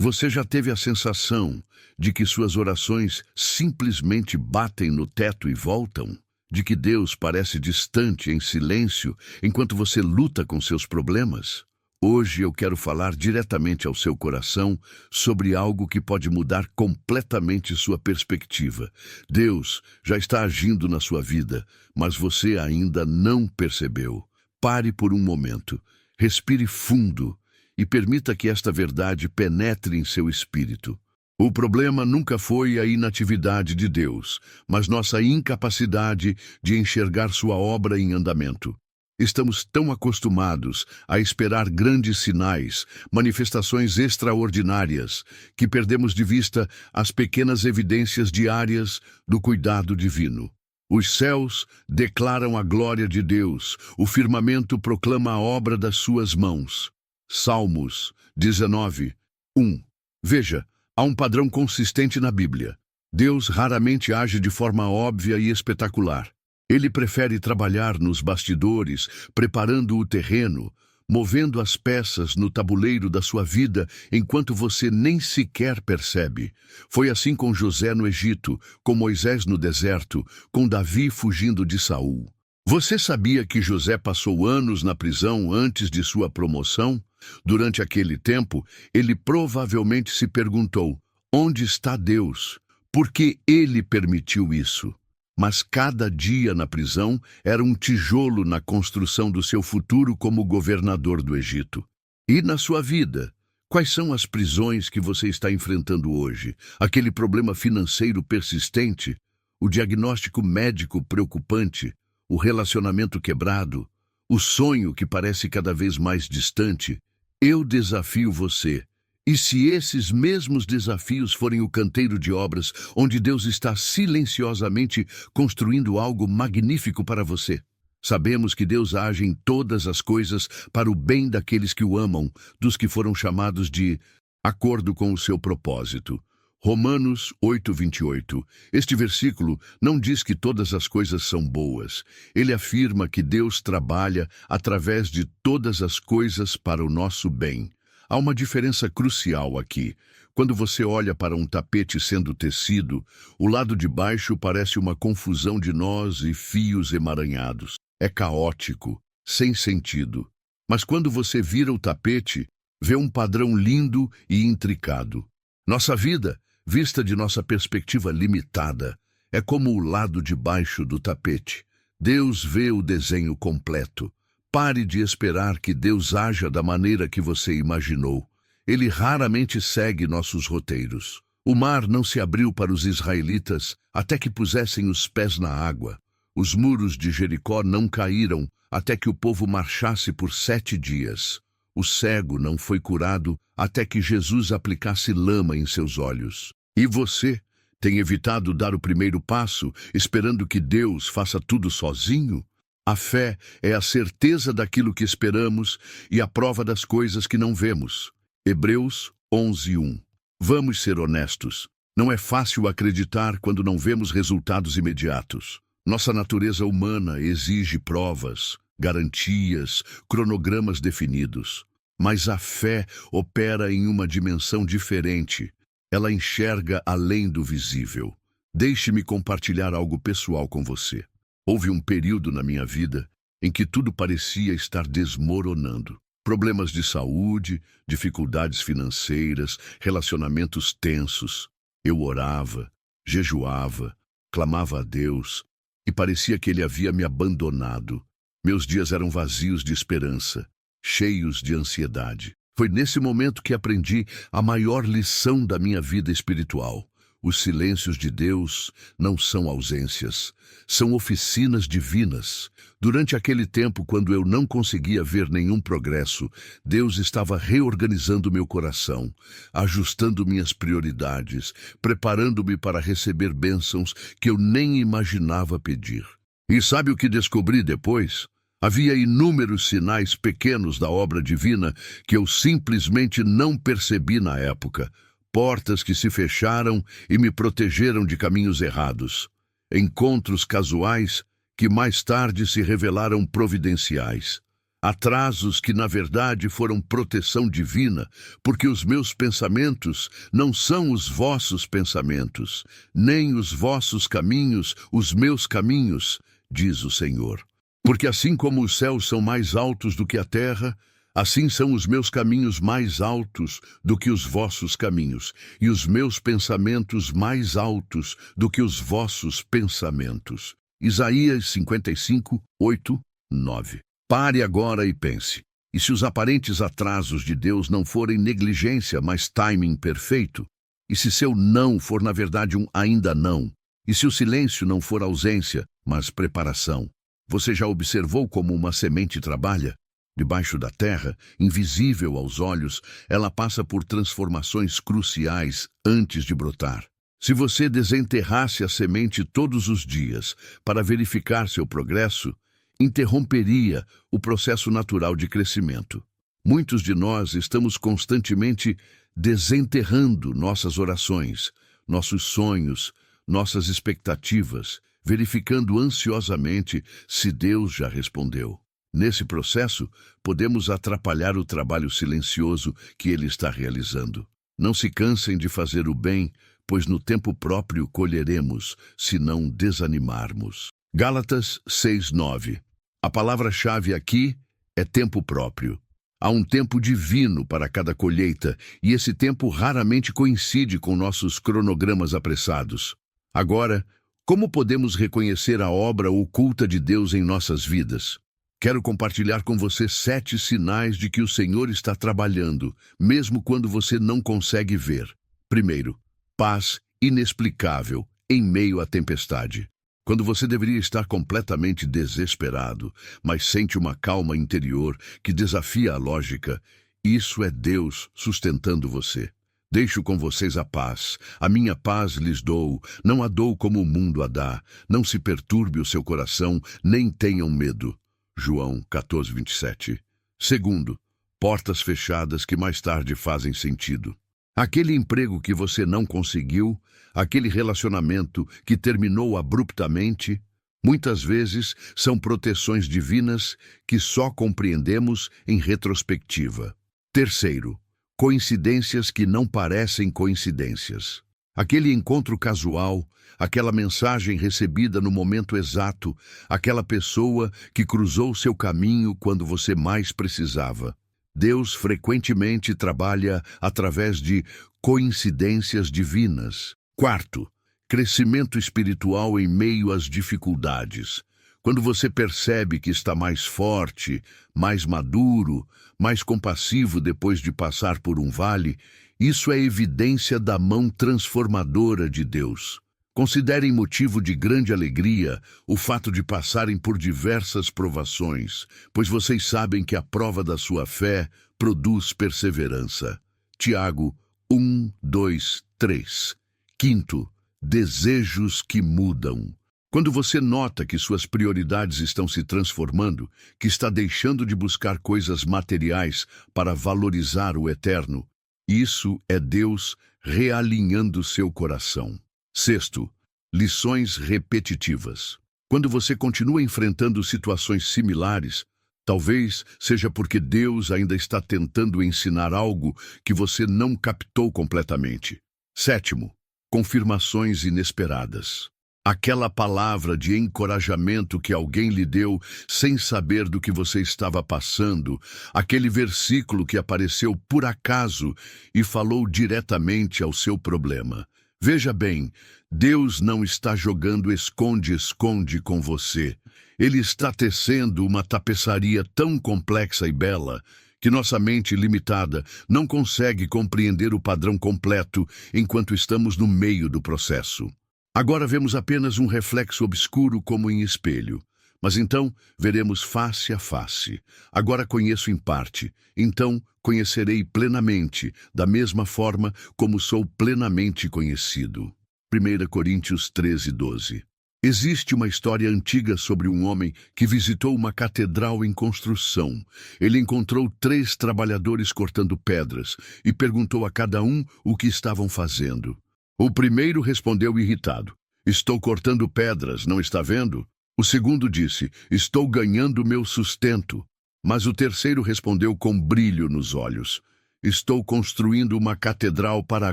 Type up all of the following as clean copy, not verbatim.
Você já teve a sensação de que suas orações simplesmente batem no teto e voltam? De que Deus parece distante, em silêncio, enquanto você luta com seus problemas? Hoje eu quero falar diretamente ao seu coração sobre algo que pode mudar completamente sua perspectiva. Deus já está agindo na sua vida, mas você ainda não percebeu. Pare por um momento, respire fundo e permita que esta verdade penetre em seu espírito. O problema nunca foi a inatividade de Deus, mas nossa incapacidade de enxergar sua obra em andamento. Estamos tão acostumados a esperar grandes sinais, manifestações extraordinárias, que perdemos de vista as pequenas evidências diárias do cuidado divino. Os céus declaram a glória de Deus, o firmamento proclama a obra das suas mãos. Salmos 19, 1. Veja, há um padrão consistente na Bíblia. Deus raramente age de forma óbvia e espetacular. Ele prefere trabalhar nos bastidores, preparando o terreno, movendo as peças no tabuleiro da sua vida enquanto você nem sequer percebe. Foi assim com José no Egito, com Moisés no deserto, com Davi fugindo de Saul. Você sabia que José passou anos na prisão antes de sua promoção? Durante aquele tempo, ele provavelmente se perguntou: onde está Deus? Por que ele permitiu isso? Mas cada dia na prisão era um tijolo na construção do seu futuro como governador do Egito. E na sua vida, quais são as prisões que você está enfrentando hoje? Aquele problema financeiro persistente? O diagnóstico médico preocupante? O relacionamento quebrado? O sonho que parece cada vez mais distante? Eu desafio você. E se esses mesmos desafios forem o canteiro de obras onde Deus está silenciosamente construindo algo magnífico para você? Sabemos que Deus age em todas as coisas para o bem daqueles que o amam, dos que foram chamados de acordo com o seu propósito. Romanos 8:28. Este versículo não diz que todas as coisas são boas. Ele afirma que Deus trabalha através de todas as coisas para o nosso bem. Há uma diferença crucial aqui. Quando você olha para um tapete sendo tecido, o lado de baixo parece uma confusão de nós e fios emaranhados. É caótico, sem sentido. Mas quando você vira o tapete, vê um padrão lindo e intricado. Nossa vida, vista de nossa perspectiva limitada, é como o lado de baixo do tapete. Deus vê o desenho completo. Pare de esperar que Deus haja da maneira que você imaginou. Ele raramente segue nossos roteiros. O mar não se abriu para os israelitas até que pusessem os pés na água. Os muros de Jericó não caíram até que o povo marchasse por 7 dias. O cego não foi curado até que Jesus aplicasse lama em seus olhos. E você tem evitado dar o primeiro passo, esperando que Deus faça tudo sozinho? A fé é a certeza daquilo que esperamos e a prova das coisas que não vemos. Hebreus 11:1. Vamos ser honestos. Não é fácil acreditar quando não vemos resultados imediatos. Nossa natureza humana exige provas, garantias, cronogramas definidos. Mas a fé opera em uma dimensão diferente. Ela enxerga além do visível. Deixe-me compartilhar algo pessoal com você. Houve um período na minha vida em que tudo parecia estar desmoronando. Problemas de saúde, dificuldades financeiras, relacionamentos tensos. Eu orava, jejuava, clamava a Deus e parecia que Ele havia me abandonado. Meus dias eram vazios de esperança, cheios de ansiedade. Foi nesse momento que aprendi a maior lição da minha vida espiritual. Os silêncios de Deus não são ausências, são oficinas divinas. Durante aquele tempo, quando eu não conseguia ver nenhum progresso, Deus estava reorganizando meu coração, ajustando minhas prioridades, preparando-me para receber bênçãos que eu nem imaginava pedir. E sabe o que descobri depois? Havia inúmeros sinais pequenos da obra divina que eu simplesmente não percebi na época. Portas que se fecharam e me protegeram de caminhos errados. Encontros casuais que mais tarde se revelaram providenciais. Atrasos que, na verdade, foram proteção divina, porque os meus pensamentos não são os vossos pensamentos, nem os vossos caminhos, os meus caminhos, diz o Senhor. Porque assim como os céus são mais altos do que a terra, assim são os meus caminhos mais altos do que os vossos caminhos, e os meus pensamentos mais altos do que os vossos pensamentos. Isaías 55, 8, 9. Pare agora e pense. E se os aparentes atrasos de Deus não forem negligência, mas timing perfeito? E se seu não for, na verdade, um ainda não? E se o silêncio não for ausência, mas preparação? Você já observou como uma semente trabalha? Debaixo da terra, invisível aos olhos, ela passa por transformações cruciais antes de brotar. Se você desenterrasse a semente todos os dias para verificar seu progresso, interromperia o processo natural de crescimento. Muitos de nós estamos constantemente desenterrando nossas orações, nossos sonhos, nossas expectativas, verificando ansiosamente se Deus já respondeu. Nesse processo, podemos atrapalhar o trabalho silencioso que Ele está realizando. Não se cansem de fazer o bem, pois no tempo próprio colheremos, se não desanimarmos. Gálatas 6:9. A palavra-chave aqui é tempo próprio. Há um tempo divino para cada colheita, e esse tempo raramente coincide com nossos cronogramas apressados. Agora, como podemos reconhecer a obra oculta de Deus em nossas vidas? Quero compartilhar com você 7 sinais de que o Senhor está trabalhando, mesmo quando você não consegue ver. Primeiro, paz inexplicável em meio à tempestade. Quando você deveria estar completamente desesperado, mas sente uma calma interior que desafia a lógica, isso é Deus sustentando você. Deixo com vocês a paz. A minha paz lhes dou, não a dou como o mundo a dá. Não se perturbe o seu coração, nem tenham medo. João 14:27. Segundo, portas fechadas que mais tarde fazem sentido. Aquele emprego que você não conseguiu, aquele relacionamento que terminou abruptamente, muitas vezes são proteções divinas que só compreendemos em retrospectiva. Terceiro, coincidências que não parecem coincidências. Aquele encontro casual, aquela mensagem recebida no momento exato, aquela pessoa que cruzou seu caminho quando você mais precisava. Deus frequentemente trabalha através de coincidências divinas. Quarto, crescimento espiritual em meio às dificuldades. Quando você percebe que está mais forte, mais maduro, mais compassivo depois de passar por um vale, isso é evidência da mão transformadora de Deus. Considerem motivo de grande alegria o fato de passarem por diversas provações, pois vocês sabem que a prova da sua fé produz perseverança. Tiago 1, 2, 3. Quinto, desejos que mudam. Quando você nota que suas prioridades estão se transformando, que está deixando de buscar coisas materiais para valorizar o eterno, isso é Deus realinhando seu coração. Sexto, lições repetitivas. Quando você continua enfrentando situações similares, talvez seja porque Deus ainda está tentando ensinar algo que você não captou completamente. Sétimo, confirmações inesperadas. Aquela palavra de encorajamento que alguém lhe deu sem saber do que você estava passando, aquele versículo que apareceu por acaso e falou diretamente ao seu problema. Veja bem, Deus não está jogando esconde-esconde com você. Ele está tecendo uma tapeçaria tão complexa e bela que nossa mente limitada não consegue compreender o padrão completo enquanto estamos no meio do processo. Agora vemos apenas um reflexo obscuro como em espelho. Mas então veremos face a face. Agora conheço em parte, então conhecerei plenamente, da mesma forma como sou plenamente conhecido. 1 Coríntios 13:12. Existe uma história antiga sobre um homem que visitou uma catedral em construção. Ele encontrou 3 trabalhadores cortando pedras e perguntou a cada um o que estavam fazendo. O primeiro respondeu irritado: "Estou cortando pedras, não está vendo?" O segundo disse: "Estou ganhando meu sustento." Mas o terceiro respondeu com brilho nos olhos: Estou construindo uma catedral para a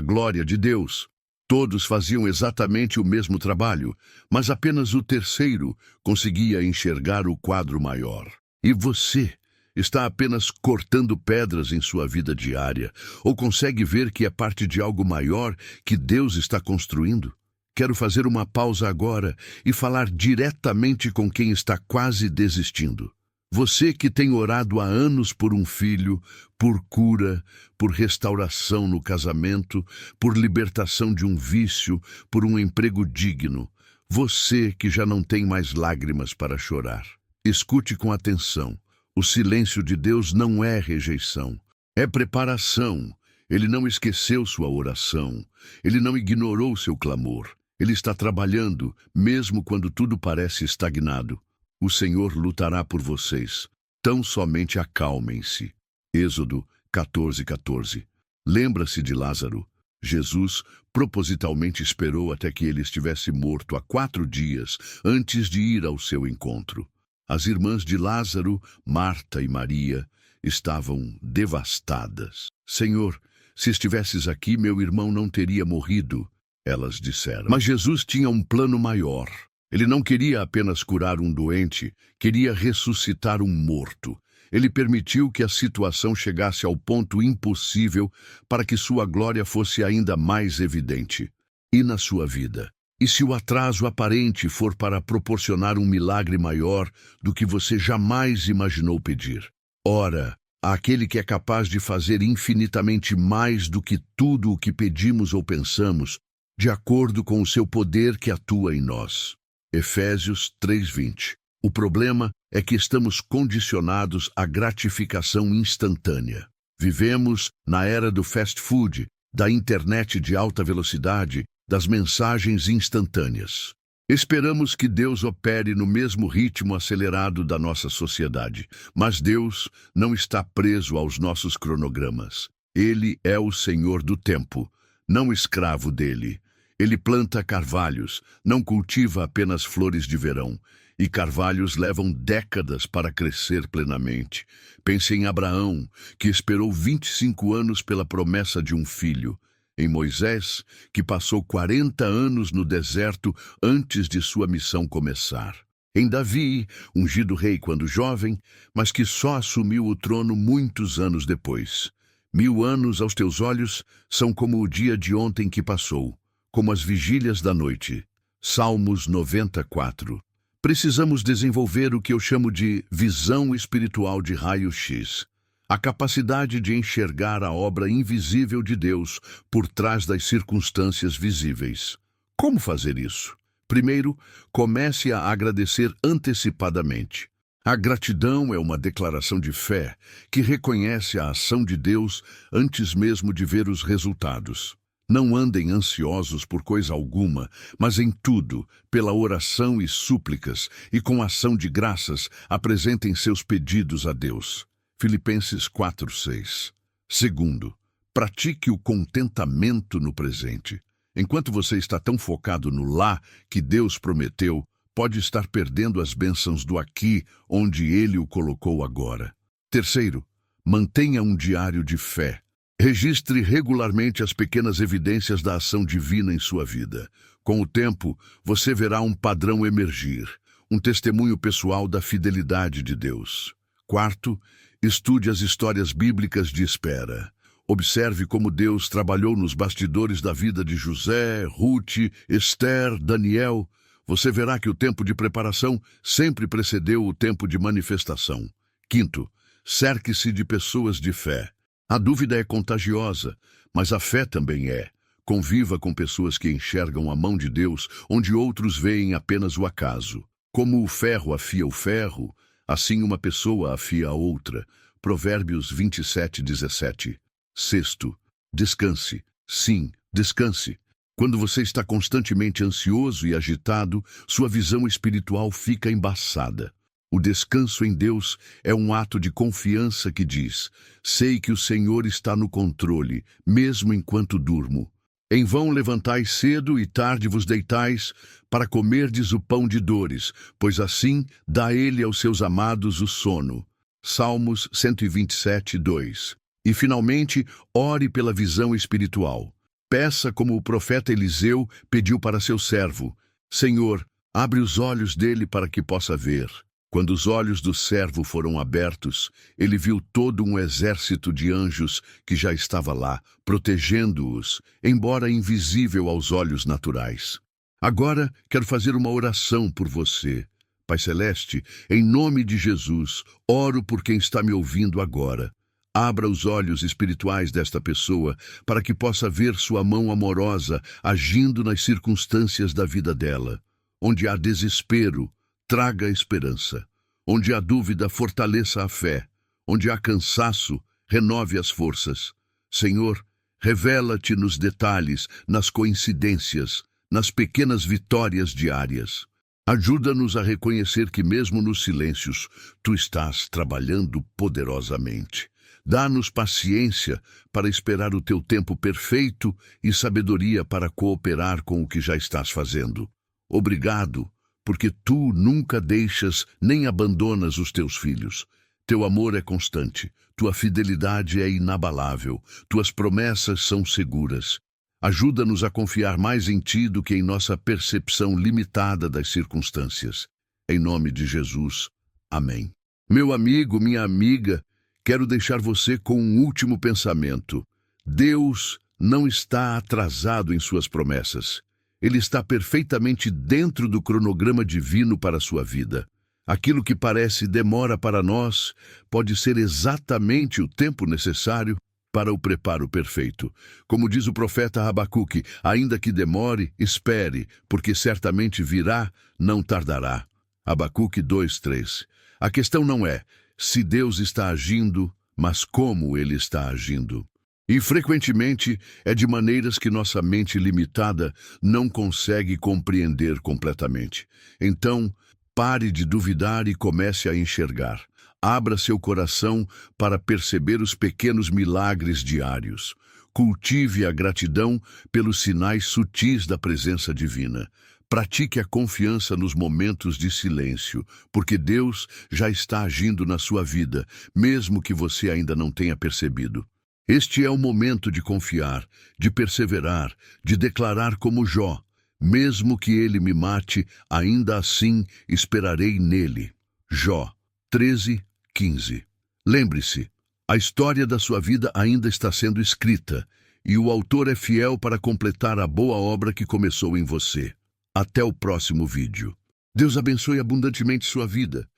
glória de Deus. Todos faziam exatamente o mesmo trabalho, mas apenas o terceiro conseguia enxergar o quadro maior. E você está apenas cortando pedras em sua vida diária, ou consegue ver que é parte de algo maior que Deus está construindo? Quero fazer uma pausa agora e falar diretamente com quem está quase desistindo. Você que tem orado há anos por um filho, por cura, por restauração no casamento, por libertação de um vício, por um emprego digno. Você que já não tem mais lágrimas para chorar. Escute com atenção. O silêncio de Deus não é rejeição, é preparação. Ele não esqueceu sua oração. Ele não ignorou seu clamor. Ele está trabalhando, mesmo quando tudo parece estagnado. O Senhor lutará por vocês. Tão somente acalmem-se. Êxodo 14:14. Lembra-se de Lázaro. Jesus propositalmente esperou até que ele estivesse morto há 4 dias antes de ir ao seu encontro. As irmãs de Lázaro, Marta e Maria, estavam devastadas. Senhor, se estivesses aqui, meu irmão não teria morrido, elas disseram. Mas Jesus tinha um plano maior. Ele não queria apenas curar um doente, queria ressuscitar um morto. Ele permitiu que a situação chegasse ao ponto impossível para que sua glória fosse ainda mais evidente. E na sua vida? E se o atraso aparente for para proporcionar um milagre maior do que você jamais imaginou pedir? Ora, aquele que é capaz de fazer infinitamente mais do que tudo o que pedimos ou pensamos, de acordo com o seu poder que atua em nós. Efésios 3:20. O problema é que estamos condicionados à gratificação instantânea. Vivemos na era do fast food, da internet de alta velocidade, das mensagens instantâneas. Esperamos que Deus opere no mesmo ritmo acelerado da nossa sociedade, mas Deus não está preso aos nossos cronogramas. Ele é o Senhor do tempo, não escravo dele. Ele planta carvalhos, não cultiva apenas flores de verão, e carvalhos levam décadas para crescer plenamente. Pense em Abraão, que esperou 25 anos pela promessa de um filho. Em Moisés, que passou 40 anos no deserto antes de sua missão começar. Em Davi, ungido rei quando jovem, mas que só assumiu o trono muitos anos depois. 1000 anos aos teus olhos são como o dia de ontem que passou, como as vigílias da noite. Salmos 94. Precisamos desenvolver o que eu chamo de visão espiritual de raio-x. A capacidade de enxergar a obra invisível de Deus por trás das circunstâncias visíveis. Como fazer isso? Primeiro, comece a agradecer antecipadamente. A gratidão é uma declaração de fé que reconhece a ação de Deus antes mesmo de ver os resultados. Não andem ansiosos por coisa alguma, mas em tudo, pela oração e súplicas, e com ação de graças, apresentem seus pedidos a Deus. Filipenses 4:6. Segundo, pratique o contentamento no presente. Enquanto você está tão focado no lá que Deus prometeu, pode estar perdendo as bênçãos do aqui, onde Ele o colocou agora. Terceiro, mantenha um diário de fé. Registre regularmente as pequenas evidências da ação divina em sua vida. Com o tempo, você verá um padrão emergir, um testemunho pessoal da fidelidade de Deus. Quarto, estude as histórias bíblicas de espera. Observe como Deus trabalhou nos bastidores da vida de José, Ruth, Esther, Daniel. Você verá que o tempo de preparação sempre precedeu o tempo de manifestação. Quinto, cerque-se de pessoas de fé. A dúvida é contagiosa, mas a fé também é. Conviva com pessoas que enxergam a mão de Deus onde outros veem apenas o acaso. Como o ferro afia o ferro, assim uma pessoa afia a outra. Provérbios 27:17. Sexto, descanse. Sim, descanse. Quando você está constantemente ansioso e agitado, sua visão espiritual fica embaçada. O descanso em Deus é um ato de confiança que diz: sei que o Senhor está no controle, mesmo enquanto durmo. Em vão levantais cedo e tarde vos deitais, para comerdes o pão de dores, pois assim dá ele aos seus amados o sono. Salmos 127, 2. E, finalmente, ore pela visão espiritual. Peça como o profeta Eliseu pediu para seu servo: Senhor, abre os olhos dele para que possa ver. Quando os olhos do servo foram abertos, ele viu todo um exército de anjos que já estava lá, protegendo-os, embora invisível aos olhos naturais. Agora, quero fazer uma oração por você. Pai Celeste, em nome de Jesus, oro por quem está me ouvindo agora. Abra os olhos espirituais desta pessoa para que possa ver sua mão amorosa agindo nas circunstâncias da vida dela. Onde há desespero, traga esperança. Onde há dúvida, fortaleça a fé. Onde há cansaço, renove as forças. Senhor, revela-te nos detalhes, nas coincidências, nas pequenas vitórias diárias. Ajuda-nos a reconhecer que mesmo nos silêncios, Tu estás trabalhando poderosamente. Dá-nos paciência para esperar o Teu tempo perfeito e sabedoria para cooperar com o que já estás fazendo. Obrigado, porque Tu nunca deixas nem abandonas os Teus filhos. Teu amor é constante, Tua fidelidade é inabalável, Tuas promessas são seguras. Ajuda-nos a confiar mais em Ti do que em nossa percepção limitada das circunstâncias. Em nome de Jesus. Amém. Meu amigo, minha amiga, quero deixar você com um último pensamento. Deus não está atrasado em suas promessas. Ele está perfeitamente dentro do cronograma divino para a sua vida. Aquilo que parece demora para nós pode ser exatamente o tempo necessário para o preparo perfeito. Como diz o profeta Abacuque, ainda que demore, espere, porque certamente virá, não tardará. Abacuque 2:3. A questão não é se Deus está agindo, mas como Ele está agindo. E frequentemente é de maneiras que nossa mente limitada não consegue compreender completamente. Então, pare de duvidar e comece a enxergar. Abra seu coração para perceber os pequenos milagres diários. Cultive a gratidão pelos sinais sutis da presença divina. Pratique a confiança nos momentos de silêncio, porque Deus já está agindo na sua vida, mesmo que você ainda não tenha percebido. Este é o momento de confiar, de perseverar, de declarar como Jó: mesmo que ele me mate, ainda assim esperarei nele. Jó 13:15. Lembre-se, a história da sua vida ainda está sendo escrita, e o autor é fiel para completar a boa obra que começou em você. Até o próximo vídeo. Deus abençoe abundantemente sua vida.